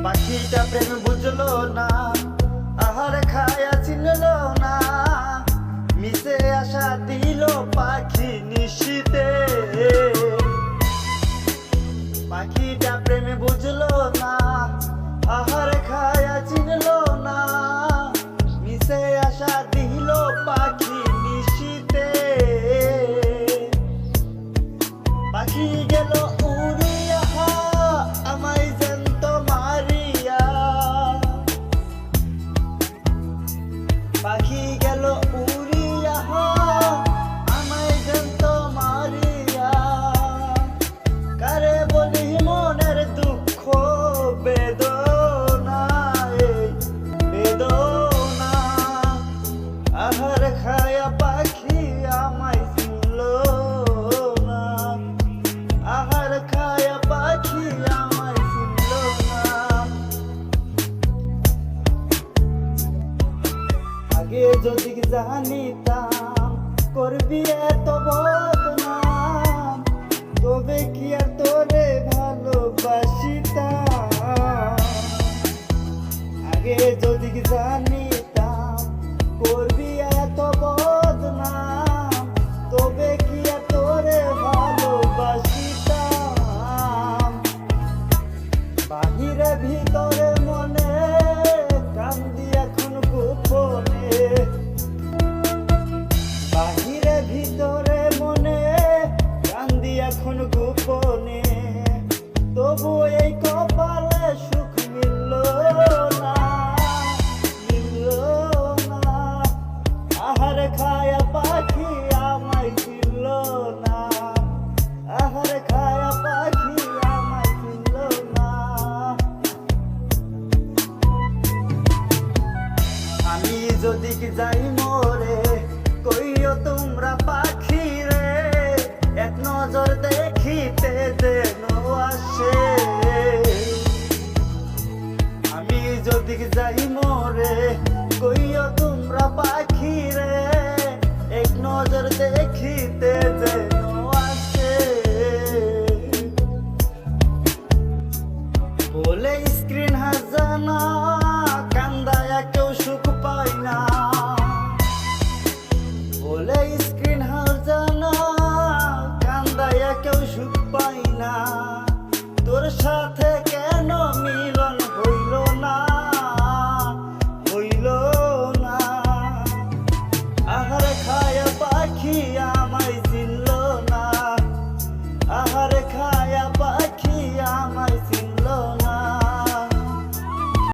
পাখিটা প্রেম বুঝলো না, আহার খায়া চিনলো না, মিশে আসা দিল পাখি নিশীতে। পাখিটা প্রেমে বুঝলো না, আহার খায়া চিনলো না, মিশে আসা দিল পাখি নিশীতে। পাখি গেল উড়িয়া আমায় জ্যান্ত মারিয়া, পাখি গেল উড়িয়া আমায় জ্যান্ত মারিয়া। কারে বলি মনের দুঃখ বেদনা, বেদনা। আহার খায়া পাখি আমায় চিনল না, আহার খায়া পাখি আমায় চিনল না। আগে যদি জানিতাম করবি এত বদনাম, তবে কি আর তোরে ভালোবাসিতাম। আগে যদি জানিতাম করবি এত বদনাম, তবে কি আর তোরে ভালোবাসিতাম। বাহিরে ভিতরে মনে কান্দি এখন গোপনে, বাহিরে ভিতরে মনে কান্দি এখন গোপনে। তবু এই কপালে সুখ মিলল না, মিলল না। আহার খায়া পাখি আমায় চিনল না, আহার খায়া পাখি আমায় চিনল না। আমি যদি কি যাই মরে, কইও তোমরা পাখি রে, এক নজর দেখিতে যেন আসে। আমি যদি কি যাই মরে, কইও তোমরা পাখি রে, এক নজর দেখিতে যেন আসে। বলে স্ক্রিন হাজানা